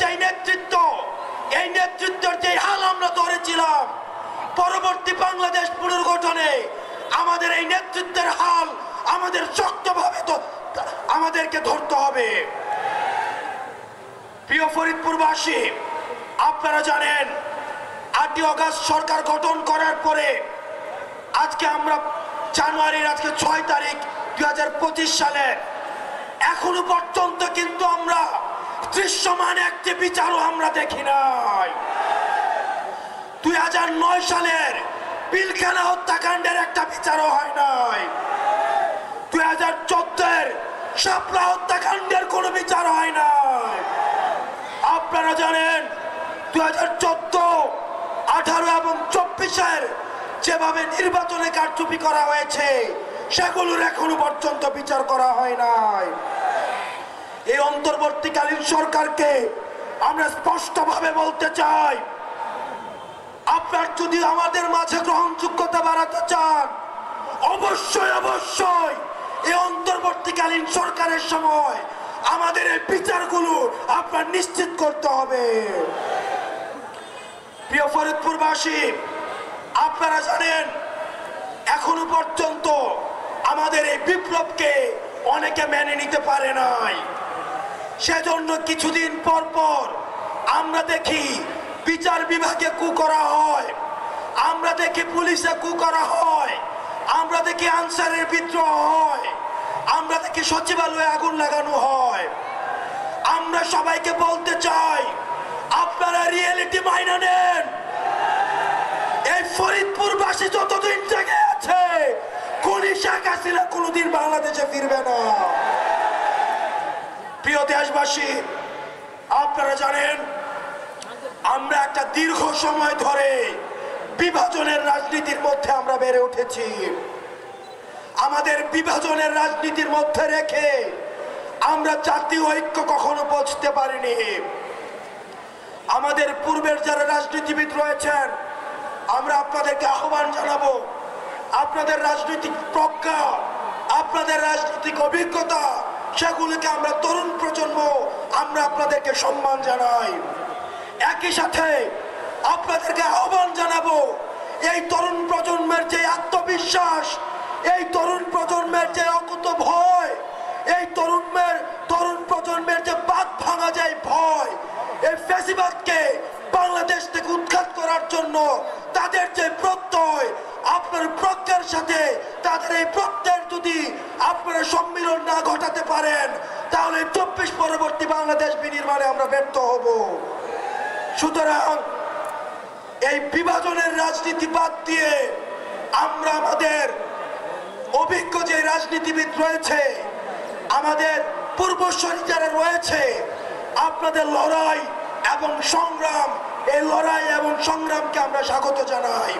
এই নেতৃত্বের যে হাল আমরা ধরেছিলাম পরবর্তী বাংলাদেশ পুনর্গঠনে, আমাদের এই নেতৃত্বের হাল আমাদের শক্তভাবে আমাদেরকে ধরতে হবে। প্রিয় ফরিদপুরবাসী, আপনারা জানেন 8ই আগস্ট সরকার গঠন করার পরে আজকে আমরা জানুয়ারির 6 তারিখ 2025 সালে এখনো পর্যন্ত কিন্তু আমরা দৃশ্যমান একটি বিচারও আমরা দেখি নাই। 2009 সালের পিলখানা হত্যাকাণ্ডের একটা বিচারও হয় নাই। 2014-এর শাপলা হত্যাকাণ্ডের কোনো বিচার হয় নাই। আপনারা জানেন 2014, 18 এবং 24-এর যেভাবে নির্বাচনে কারচুপি করা হয়েছে সেগুলোর এখনো পর্যন্ত বিচার করা হয় নাই। এই অন্তর্বর্তীকালীন সরকারকে আমরা স্পষ্টভাবে বলতে চাই, আপনার যদি আমাদের মাঝে গ্রহণযোগ্যতা বাড়াতে চান, অবশ্যই অবশ্যই এই অন্তর্বর্তীকালীন সরকারের সময় আমাদের এই বিচারগুলো আপনার নিশ্চিত করতে হবে। প্রিয় ফরিদপুরবাসী, আপনারা জানেন এখনো পর্যন্ত আমাদের এই বিপ্লবকে অনেকে মেনে নিতে পারে নাই। সেজন্য কিছুদিন পর পর আমরা দেখি বিচার বিভাগে কু করা হয়, আমরা দেখি পুলিশে কু করা হয়, আমরা দেখি আনসারের বিদ্রোহ হয়, আমরা দেখি সচিবালয়ে আগুন লাগানো হয়। আমরা সবাইকে বলতে চাই, আপনারা রিয়েলিটি মাইনা নেন। এই ফরিদপুরবাসী যতদিন জেগে আছে, খুনি শেখ হাসিনা কোনোদিন বাংলাদেশে ফিরবে না। প্রিয় দেশবাসী, আপনারা জানেন আমরা একটা দীর্ঘ সময় ধরে বিভাজনের রাজনীতির মধ্যে আমরা বেড়ে উঠেছি। আমাদের বিভাজনের রাজনীতির মধ্যে রেখে আমরা জাতীয় ঐক্য কখনো পৌঁছতে পারিনি। আমাদের পূর্বের যারা রাজনীতিবিদ রয়েছেন, আমরা আপনাদেরকে আহ্বান জানাবো, আপনাদের রাজনৈতিক প্রজ্ঞা, আপনাদের রাজনৈতিক অভিজ্ঞতা, সেগুলোকে আমরা তরুণ প্রজন্ম আমরা আপনাদেরকে সম্মান জানাই। একই সাথে আপনাদেরকে আহ্বান জানাবো, এই তরুণ প্রজন্মের যে আত্মবিশ্বাস, এই তরুণ প্রজন্মের যে অকুত ভয়, এই তরুণ প্রজন্মের যে বাঁধ ভাঙা যায় ভয়, এই ফ্যাসিবাদকে বাংলাদেশ থেকে উৎখাত করার জন্য তাদের যে প্রত্যয়, আপনার প্রত্যয়ের সাথে তাদের এই প্রত্যয়ের যদি আপনারা সম্মিলন না ঘটাতে পারেন, তাহলে 24 পরবর্তী বাংলাদেশ বিনির্মাণে আমরা ব্যর্থ হব। সুতরাং এই বিভাজনের রাজনীতি বাদ দিয়ে আমরা আমাদের অভিজ্ঞ যে রাজনীতিবিদ রয়েছে, আমাদের পূর্বসূরি যারা রয়েছে, আপনাদের লড়াই এবং সংগ্রাম, এই লড়াই এবং সংগ্রামকে আমরা স্বাগত জানাই।